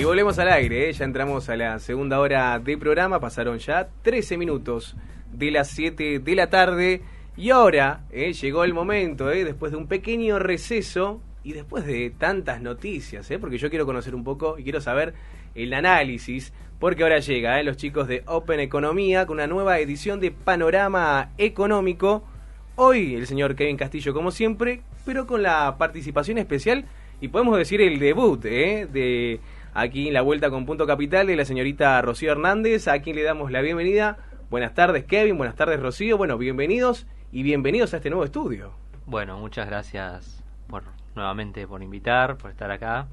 Y volvemos al aire, ya entramos a la segunda hora de programa, pasaron ya 13 minutos de las 7 de la tarde y ahora llegó el momento, después de un pequeño receso y después de tantas noticias, porque yo quiero conocer un poco y quiero saber el análisis, porque ahora llega los chicos de Open Economía con una nueva edición de Panorama Económico. Hoy el señor Kevin Castillo como siempre, pero con la participación especial y podemos decir el debut de aquí en la vuelta con Punto Capital de la señorita Rocío Hernández, a quien le damos la bienvenida. Buenas tardes Kevin, buenas tardes Rocío, bueno, bienvenidos y bienvenidos a este nuevo estudio. Bueno, muchas gracias nuevamente por invitar, por estar acá,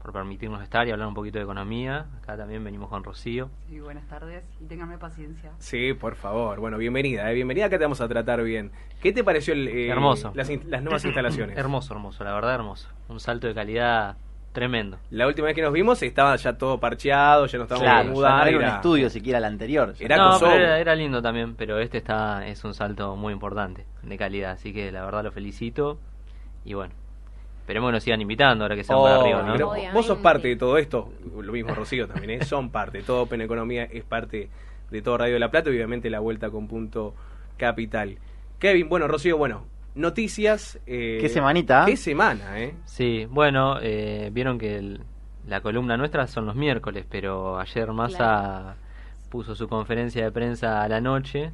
por permitirnos estar y hablar un poquito de economía. Acá también venimos con Rocío. Sí, buenas tardes y ténganme paciencia. Sí, por favor, bueno, bienvenida, bienvenida, acá te vamos a tratar bien. ¿Qué te pareció hermoso. las nuevas instalaciones? Hermoso, la verdad hermoso, un salto de calidad tremendo. La última vez que nos vimos estaba ya todo parcheado, ya no estábamos mudando. No era un estudio siquiera el anterior. Era lindo también, pero este es un salto muy importante de calidad, así que la verdad lo felicito y bueno, esperemos que nos sigan invitando ahora que sean para arriba, ¿no? Pero vos sos parte de todo esto, lo mismo Rocío también, son parte, todo Open Economía es parte de todo Radio de la Plata y obviamente la vuelta con Punto Capital. Kevin, bueno, Rocío, noticias. ¿Qué semanita? ¿Qué semana, Sí, bueno, vieron que la columna nuestra son los miércoles, pero ayer Massa puso su conferencia de prensa a la noche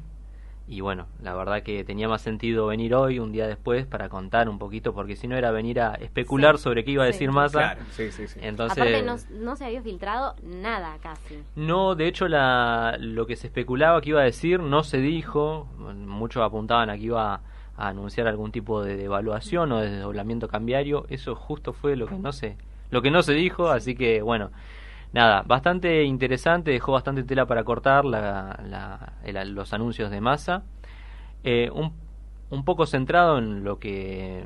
y bueno, la verdad que tenía más sentido venir hoy, un día después, para contar un poquito, porque si no era venir a especular sobre qué iba a decir Massa. Claro, sí. Entonces, aparte no se había filtrado nada casi. No, de hecho lo que se especulaba que iba a decir no se dijo, muchos apuntaban a que iba a anunciar algún tipo de devaluación o de desdoblamiento cambiario. Eso justo fue lo que no se dijo, así que bueno, nada, bastante interesante, dejó bastante tela para cortar los anuncios de Massa, un poco centrado en lo que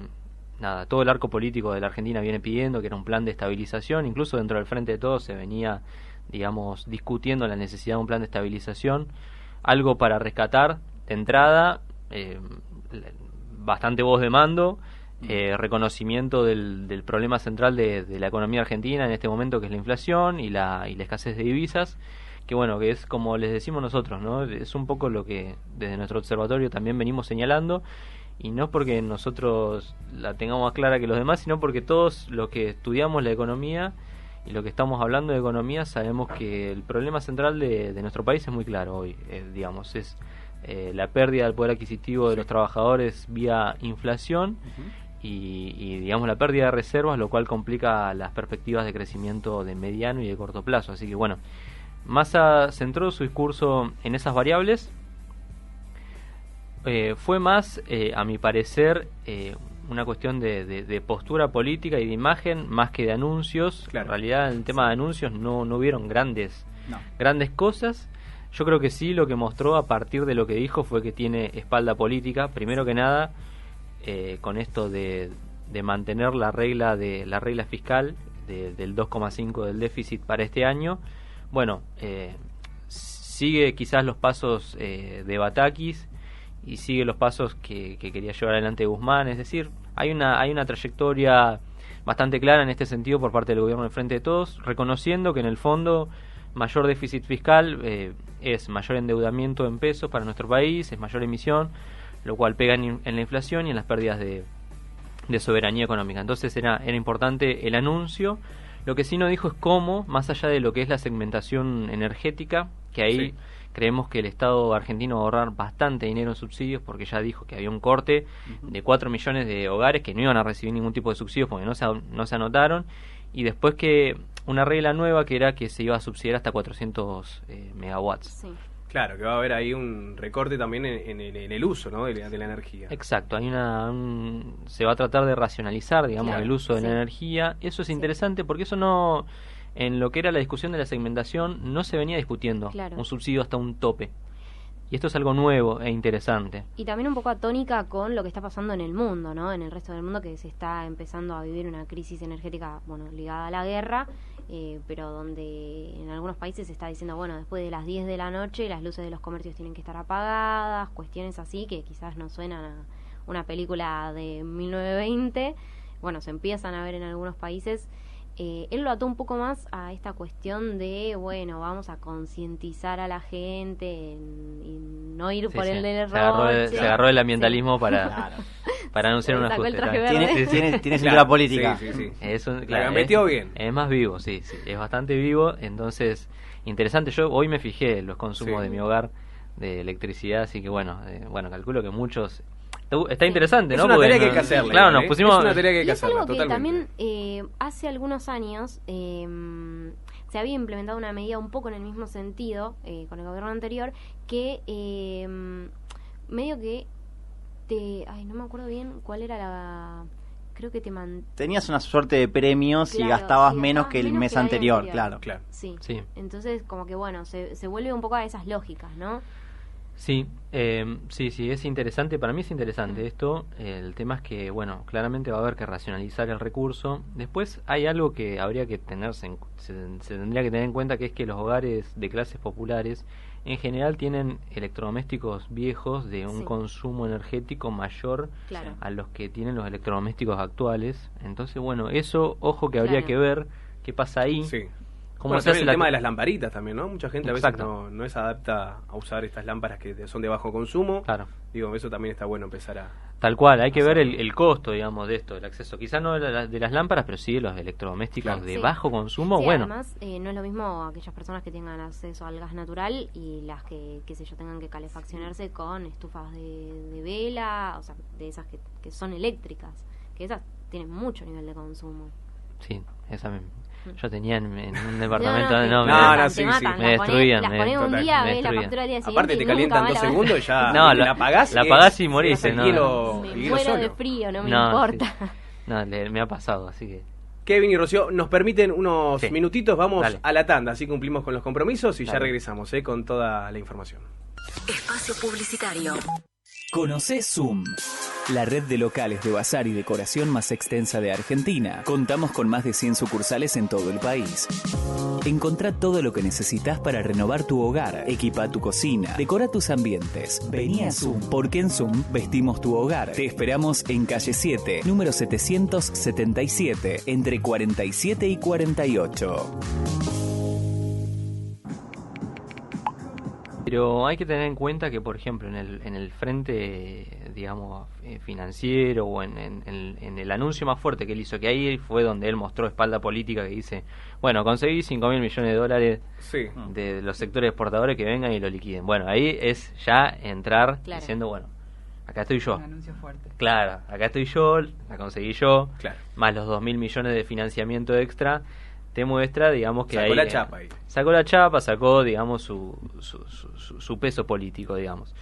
todo el arco político de la Argentina viene pidiendo, que era un plan de estabilización. Incluso dentro del Frente de Todos se venía, digamos, discutiendo la necesidad de un plan de estabilización, algo para rescatar de entrada, bastante voz de mando, reconocimiento del problema central de la economía argentina en este momento, que es la inflación y la escasez de divisas, que bueno, que es como les decimos nosotros, ¿no? Es un poco lo que desde nuestro observatorio también venimos señalando, y no es porque nosotros la tengamos más clara que los demás, sino porque todos los que estudiamos la economía y lo que estamos hablando de economía sabemos que el problema central de nuestro país es muy claro hoy, digamos, es la pérdida del poder adquisitivo de los trabajadores vía inflación y digamos la pérdida de reservas, lo cual complica las perspectivas de crecimiento de mediano y de corto plazo. Así que bueno, Massa centró su discurso en esas variables. Fue más, a mi parecer, una cuestión de postura política y de imagen más que de anuncios. Claro. En realidad, en el tema de anuncios no hubieron grandes cosas. Yo creo que sí, lo que mostró a partir de lo que dijo fue que tiene espalda política. Primero que nada, con esto de mantener la regla fiscal del 2,5 del déficit para este año. Bueno, sigue quizás los pasos de Batakis y sigue los pasos que quería llevar adelante Guzmán. Es decir, hay una trayectoria bastante clara en este sentido por parte del gobierno del Frente de Todos, reconociendo que en el fondo mayor déficit fiscal es mayor endeudamiento en pesos para nuestro país, es mayor emisión, lo cual pega en la inflación y en las pérdidas de soberanía económica. Entonces era importante el anuncio. Lo que sí no dijo es cómo, más allá de lo que es la segmentación energética, que ahí creemos que el Estado argentino va a ahorrar bastante dinero en subsidios, porque ya dijo que había un corte de 4 millones de hogares que no iban a recibir ningún tipo de subsidios porque no se anotaron, y después que una regla nueva que era que se iba a subsidiar hasta 400 megawatts. Sí. Claro, que va a haber ahí un recorte también en el uso, ¿no? de la energía. Exacto, hay se va a tratar de racionalizar, digamos, el uso de la energía. Eso es interesante porque eso no, en lo que era la discusión de la segmentación, no se venía discutiendo un subsidio hasta un tope. Y esto es algo nuevo e interesante. Y también un poco atónica con lo que está pasando en el mundo, ¿no? En el resto del mundo, que se está empezando a vivir una crisis energética, ligada a la guerra, pero donde en algunos países se está diciendo, después de las 10 de la noche las luces de los comercios tienen que estar apagadas, cuestiones así que quizás no suenan a una película de 1920. Se empiezan a ver en algunos países él lo ató un poco más a esta cuestión de, bueno, vamos a concientizar a la gente y no ir por el del error. Se agarró el ambientalismo para anunciar un ajuste. Tiene cintura política. Sí. Claro, metió bien. Es más vivo, sí, es bastante vivo. Entonces, interesante. Yo hoy me fijé en los consumos de mi hogar de electricidad, así que bueno, calculo que muchos... Está interesante, ¿no? Es una tarea que hay que hacerla. Claro, nos pusimos... Es una tarea que hay que es hacerla, algo que totalmente. también hace algunos años se había implementado una medida un poco en el mismo sentido con el gobierno anterior, que medio que no me acuerdo bien cuál era la... Creo que tenías una suerte de premios, claro, y gastabas menos que el mes anterior, claro. Sí. Entonces, como que bueno, se vuelve un poco a esas lógicas, ¿no? Sí, es interesante, para mí es interesante esto. El tema es que, bueno, claramente va a haber que racionalizar el recurso. Después hay algo que habría que se tendría que tener en cuenta, que es que los hogares de clases populares en general tienen electrodomésticos viejos de un consumo energético mayor a los que tienen los electrodomésticos actuales. Entonces, bueno, eso, ojo que habría que ver qué pasa ahí. Sí. ¿Cómo se hace el tema de las lamparitas también, ¿no? Mucha gente a veces no es adapta a usar estas lámparas que son de bajo consumo. Claro. Digo, eso también está bueno empezar a... Tal cual, hay que ver el costo, digamos, de esto, el acceso. Quizás no de las lámparas, pero sí de los electrodomésticos de bajo consumo. Sí, bueno. Además, no es lo mismo aquellas personas que tengan acceso al gas natural y las que, qué sé yo, tengan que calefaccionarse con estufas de vela, o sea, de esas que son eléctricas, que esas tienen mucho nivel de consumo. Sí, esa yo tenía en un departamento me destruían. Las ponés un día, ves la factura al día siguiente. Aparte te calientan 2 segundos y ya la apagás y morís. Me muero de frío, no me importa. Sí. Me ha pasado, así que... Kevin y Rocío, nos permiten unos minutitos, vamos a la tanda, así cumplimos con los compromisos y ya regresamos con toda la información. Espacio publicitario. Conocé Zoom, la red de locales de bazar y decoración más extensa de Argentina. Contamos con más de 100 sucursales en todo el país. Encontrá todo lo que necesitas para renovar tu hogar, equipa tu cocina, decora tus ambientes. Vení a Zoom, porque en Zoom vestimos tu hogar. Te esperamos en calle 7, número 777, entre 47 y 48. Pero hay que tener en cuenta que, por ejemplo, en el frente, digamos, financiero o en el anuncio más fuerte que él hizo, que ahí fue donde él mostró espalda política, que dice, bueno, conseguí $5.000 millones de los sectores exportadores que vengan y lo liquiden. Bueno, ahí es ya entrar diciendo, bueno, acá estoy yo. Un anuncio fuerte. Claro, acá estoy yo, la conseguí yo, más los 2.000 millones de financiamiento extra. Te muestra, digamos, que sacó la chapa ahí. Sacó la chapa, sacó, digamos, su peso político, digamos.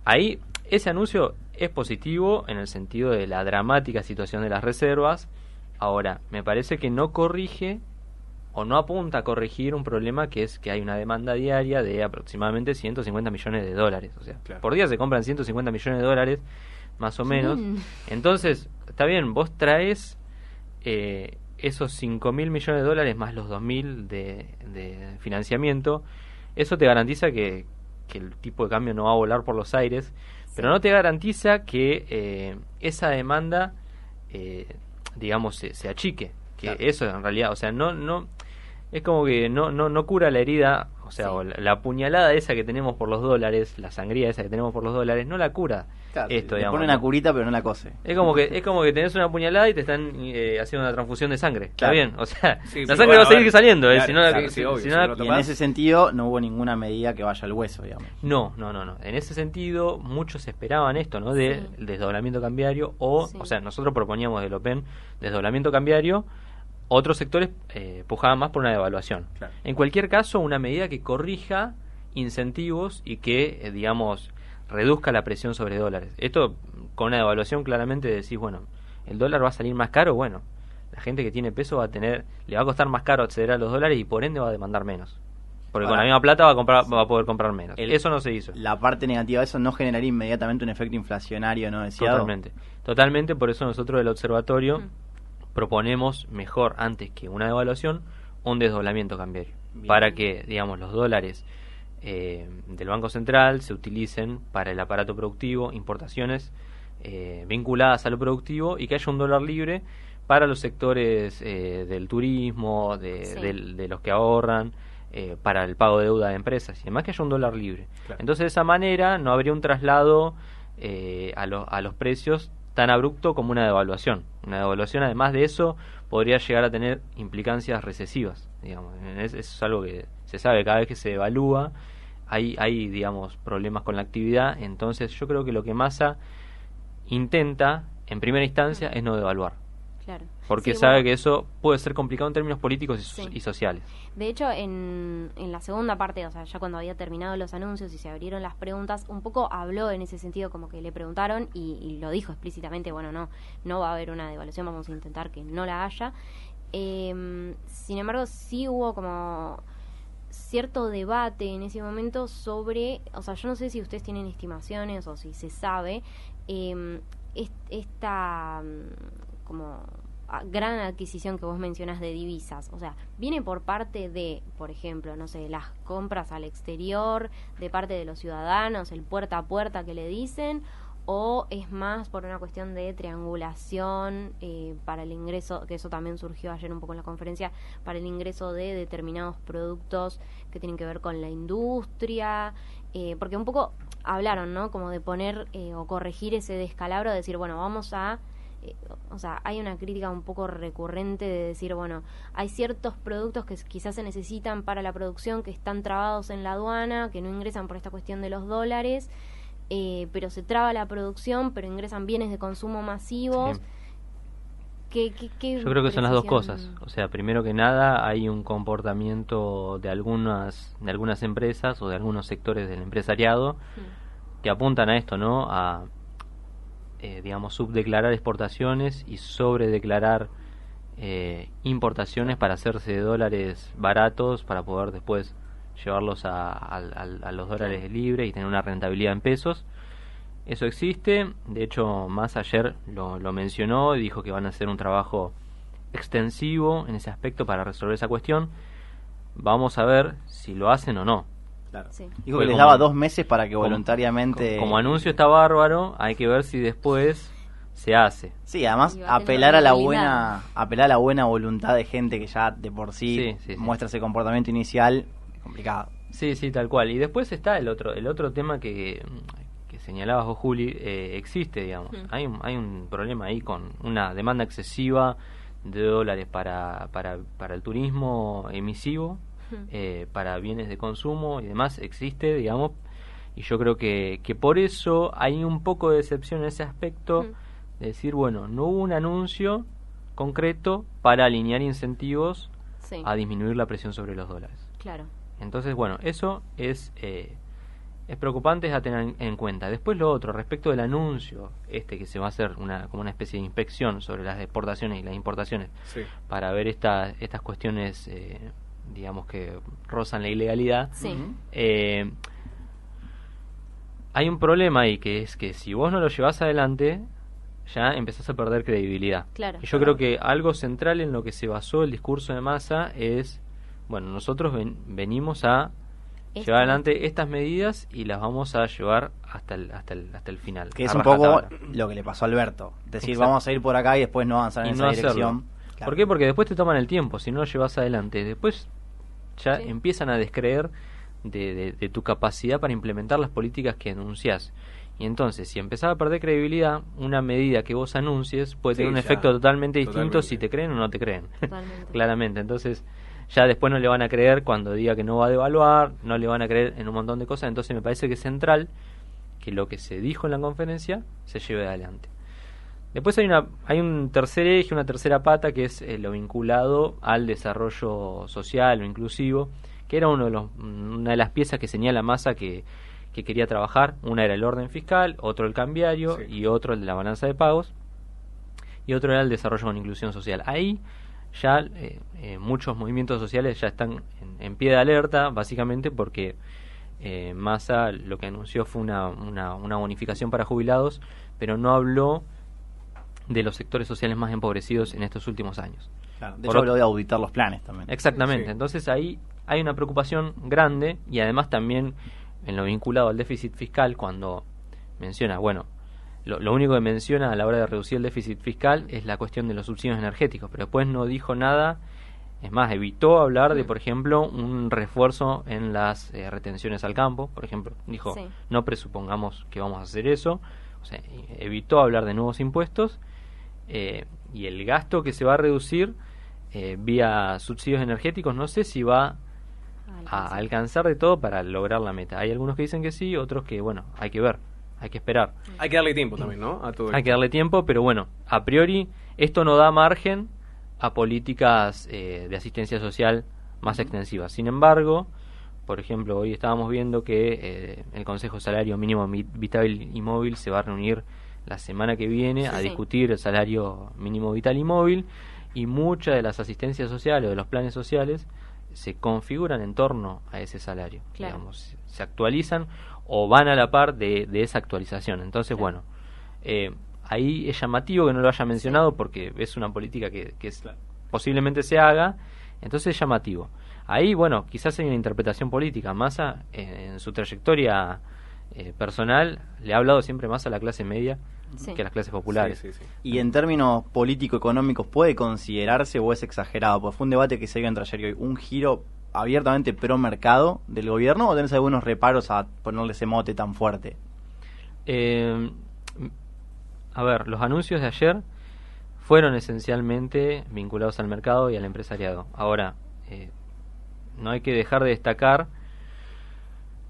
Ahí, ese anuncio es positivo en el sentido de la dramática situación de las reservas. Ahora, me parece que no corrige o no apunta a corregir un problema, que es que hay una demanda diaria de aproximadamente $150 millones. O sea, por día se compran $150 millones, más o menos. Entonces, está bien, vos traes... esos $5.000 millones más los 2.000 de financiamiento, eso te garantiza que el tipo de cambio no va a volar por los aires, pero no te garantiza que esa demanda, digamos, se achique, que eso en realidad, o sea, no es como que no cura la herida, o sea, o la puñalada esa que tenemos por los dólares, la sangría esa que tenemos por los dólares, no la cura. Esto, le pone una curita pero no la cose. Es como que tenés una puñalada y te están haciendo una transfusión de sangre. Está bien, o sea, la sangre va a seguir saliendo, si no y en ese sentido no hubo ninguna medida que vaya al hueso, digamos. No. En ese sentido muchos esperaban esto, ¿no? Del desdoblamiento cambiario o sea, nosotros proponíamos del OPEN desdoblamiento cambiario. Otros sectores pujaban más por una devaluación. En cualquier caso, una medida que corrija incentivos y que, digamos, reduzca la presión sobre dólares. Esto, con una devaluación, claramente decís, bueno, el dólar va a salir más caro, bueno, la gente que tiene peso le va a costar más caro acceder a los dólares y por ende va a demandar menos. Porque con la misma plata va a poder comprar menos. Eso no se hizo. La parte negativa de eso no generaría inmediatamente un efecto inflacionario no deseado. Totalmente, por eso nosotros del observatorio proponemos mejor, antes que una devaluación, un desdoblamiento cambiario. Para que, digamos, los dólares del Banco Central se utilicen para el aparato productivo, importaciones vinculadas a lo productivo, y que haya un dólar libre para los sectores del turismo, de los que ahorran, para el pago de deuda de empresas y además que haya un dólar libre. Claro. Entonces de esa manera no habría un traslado a los precios tan abrupto como una devaluación. Una devaluación, además de eso, podría llegar a tener implicancias recesivas, digamos. Eso es algo que se sabe, cada vez que se devalúa hay digamos, problemas con la actividad. Entonces yo creo que lo que Massa intenta en primera instancia es no devaluar. Claro. Porque sabe que eso puede ser complicado en términos políticos y sociales. De hecho, en la segunda parte, o sea, ya cuando había terminado los anuncios y se abrieron las preguntas, un poco habló en ese sentido, como que le preguntaron y lo dijo explícitamente, bueno, no va a haber una devaluación, vamos a intentar que no la haya. Sin embargo, sí hubo como cierto debate en ese momento sobre, o sea, yo no sé si ustedes tienen estimaciones o si se sabe, esta como gran adquisición que vos mencionás de divisas, o sea, viene por parte de, por ejemplo, no sé, las compras al exterior, de parte de los ciudadanos, el puerta a puerta que le dicen, o es más por una cuestión de triangulación para el ingreso, que eso también surgió ayer un poco en la conferencia, para el ingreso de determinados productos que tienen que ver con la industria, porque un poco hablaron, ¿no? Como de poner o corregir ese descalabro, de decir, bueno, vamos a o sea, hay una crítica un poco recurrente de decir, bueno, hay ciertos productos que quizás se necesitan para la producción que están trabados en la aduana, que no ingresan por esta cuestión de los dólares, pero se traba la producción, pero ingresan bienes de consumo masivos. Sí. ¿Qué Yo creo que son las dos cosas. O sea, primero que nada hay un comportamiento de algunas empresas o de algunos sectores del empresariado que apuntan a esto, ¿no? A digamos, subdeclarar exportaciones y sobredeclarar importaciones para hacerse de dólares baratos para poder después llevarlos a los dólares libres y tener una rentabilidad en pesos. Eso existe. De hecho, Massa ayer lo mencionó y dijo que van a hacer un trabajo extensivo en ese aspecto para resolver esa cuestión. Vamos a ver si lo hacen o no. Claro. Sí. Dijo que les daba 2 meses para que voluntariamente... Como anuncio está bárbaro, hay que ver si después se hace. Sí, además apelar a la buena voluntad de gente que ya de por sí muestra ese comportamiento inicial, complicado. Sí, tal cual. Y después está el otro tema que señalabas vos, Juli, existe, digamos. Hay un problema ahí con una demanda excesiva de dólares para el turismo emisivo, para bienes de consumo y demás, existe, digamos, y yo creo que por eso hay un poco de decepción en ese aspecto, de decir, bueno, no hubo un anuncio concreto para alinear incentivos a disminuir la presión sobre los dólares. Claro. Entonces, bueno, eso es preocupante, es a tener en cuenta. Después lo otro, respecto del anuncio que se va a hacer como una especie de inspección sobre las exportaciones y las importaciones para ver estas cuestiones digamos que rozan la ilegalidad. Hay un problema ahí, que es que si vos no lo llevas adelante ya empezás a perder credibilidad. Claro. Y yo creo que algo central en lo que se basó el discurso de Massa es, bueno, nosotros venimos a llevar adelante estas medidas y las vamos a llevar hasta el final. Que es un poco lo que le pasó a Alberto. Decir, vamos a ir por acá y después no avanzar en esa dirección. Claro. ¿Por qué? Porque después te toman el tiempo, si no lo llevas adelante. Después ya empiezan a descreer de tu capacidad para implementar las políticas que anunciás. Y entonces, si empezás a perder credibilidad, una medida que vos anuncies puede tener un efecto totalmente distinto si te creen o no te creen. Claramente. Entonces, ya después no le van a creer cuando diga que no va a devaluar, no le van a creer en un montón de cosas. Entonces, me parece que es central que lo que se dijo en la conferencia se lleve adelante. Después hay un tercer eje, una tercera pata, que es lo vinculado al desarrollo social o inclusivo, que era una de las piezas que señala Massa que quería trabajar. Una era el orden fiscal, otro el cambiario y otro el de la balanza de pagos, y otro era el desarrollo con inclusión social. Ahí ya muchos movimientos sociales ya están en pie de alerta, básicamente porque Massa lo que anunció fue una bonificación para jubilados, pero no habló de los sectores sociales más empobrecidos en estos últimos años. Claro, de hecho habló de auditar los planes también. Exactamente, entonces ahí hay una preocupación grande, y además también en lo vinculado al déficit fiscal, cuando menciona, bueno, lo único que menciona a la hora de reducir el déficit fiscal es la cuestión de los subsidios energéticos, pero después no dijo nada. Es más, evitó hablar de, por ejemplo, un refuerzo en las retenciones al campo. Por ejemplo, dijo, no presupongamos que vamos a hacer eso. O sea, evitó hablar de nuevos impuestos, y el gasto que se va a reducir vía subsidios energéticos, no sé si va a alcanzar de todo para lograr la meta. Hay algunos que dicen que sí, otros que, bueno, hay que ver, hay que esperar. Hay que darle tiempo también, ¿no? A todo hay que darle tiempo, pero bueno, a priori esto no da margen a políticas de asistencia social más extensivas. Sin embargo, por ejemplo, hoy estábamos viendo que el Consejo Salario Mínimo Vital y Móvil se va a reunir la semana que viene a discutir el salario mínimo vital y móvil, y muchas de las asistencias sociales o de los planes sociales se configuran en torno a ese salario. Digamos, se actualizan o van a la par de esa actualización. Entonces, bueno, ahí es llamativo que no lo haya mencionado porque es una política que posiblemente se haga, entonces es llamativo. Ahí, bueno, quizás hay una interpretación política. Massa, en su trayectoria personal, le ha hablado siempre más a la clase media que a las clases populares. Y en términos político-económicos, ¿puede considerarse o es exagerado? Porque fue un debate que se dio entre ayer y hoy, un giro abiertamente pro-mercado del gobierno, ¿o tenés algunos reparos a ponerle ese mote tan fuerte? A ver, los anuncios de ayer fueron esencialmente vinculados al mercado y al empresariado. Ahora, no hay que dejar de destacar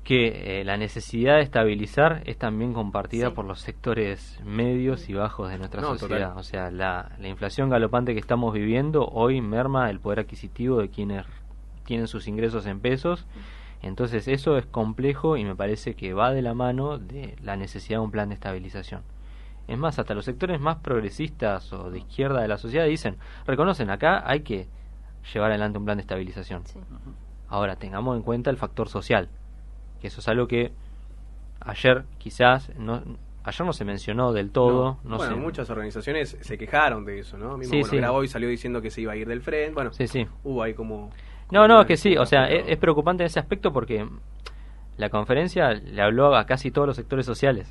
que la necesidad de estabilizar es también compartida por los sectores medios y bajos de nuestra sociedad. Total. O sea, la inflación galopante que estamos viviendo hoy merma el poder adquisitivo de quienes tienen sus ingresos en pesos. Entonces eso es complejo y me parece que va de la mano de la necesidad de un plan de estabilización. Es más, hasta los sectores más progresistas o de izquierda de la sociedad reconocen, acá hay que llevar adelante un plan de estabilización. Ahora, tengamos en cuenta el factor social, que eso es algo que ayer quizás ayer no se mencionó del todo. Bueno, muchas organizaciones se quejaron de eso, ¿no? Mismo Graboy salió diciendo que se iba a ir del frente. Bueno, hubo ahí como... No, que sí, o sea, es preocupante en ese aspecto porque la conferencia le habló a casi todos los sectores sociales.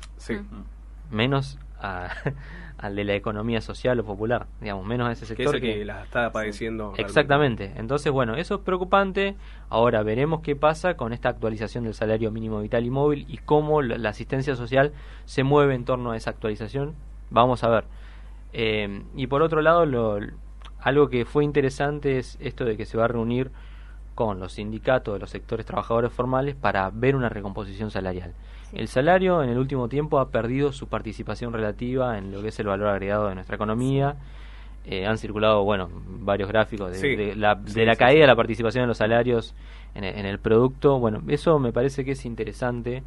Menos al de la economía social o popular, digamos, menos a ese sector que la está padeciendo. Exactamente. Entonces, bueno, eso es preocupante. Ahora veremos qué pasa con esta actualización del salario mínimo vital y móvil y cómo la asistencia social se mueve en torno a esa actualización. Vamos a ver. Y por otro lado, algo que fue interesante es esto de que se va a reunir con los sindicatos de los sectores trabajadores formales para ver una recomposición salarial. El salario en el último tiempo ha perdido su participación relativa en lo que es el valor agregado de nuestra economía. Han circulado, varios gráficos de la caída de la participación de los salarios en el producto. Bueno, eso me parece que es interesante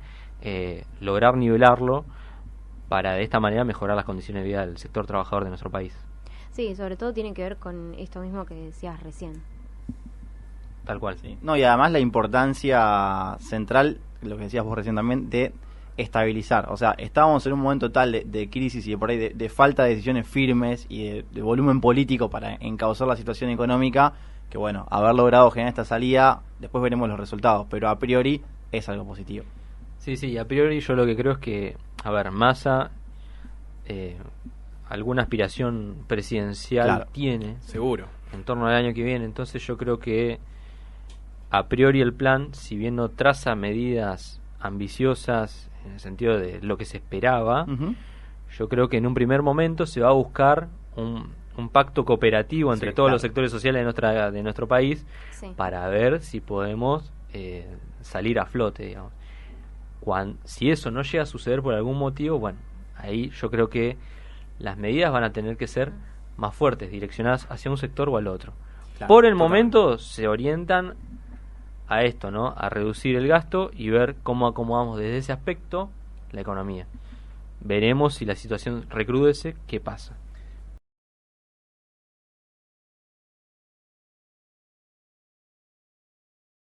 lograr nivelarlo para de esta manera mejorar las condiciones de vida del sector trabajador de nuestro país. Sí, sobre todo tiene que ver con esto mismo que decías recién. Tal cual. No, y además la importancia central, lo que decías vos recién también, de estabilizar. O sea, estábamos en un momento tal de crisis y de por ahí de falta de decisiones firmes y de volumen político para encauzar la situación económica, que bueno, haber logrado generar esta salida, después veremos los resultados, pero a priori es algo positivo. Sí, a priori yo lo que creo es que, Massa alguna aspiración presidencial tiene, seguro, en torno al año que viene. Entonces yo creo que a priori el plan, si bien no traza medidas ambiciosas en el sentido de lo que se esperaba, yo creo que en un primer momento se va a buscar un pacto cooperativo entre todos los sectores sociales de nuestro país para ver si podemos salir a flote, digamos. Si eso no llega a suceder por algún motivo, bueno, ahí yo creo que las medidas van a tener que ser más fuertes, direccionadas hacia un sector o al otro. Por el momento se orientan a esto, ¿no? A reducir el gasto y ver cómo acomodamos desde ese aspecto la economía. Veremos si la situación recrudece, qué pasa.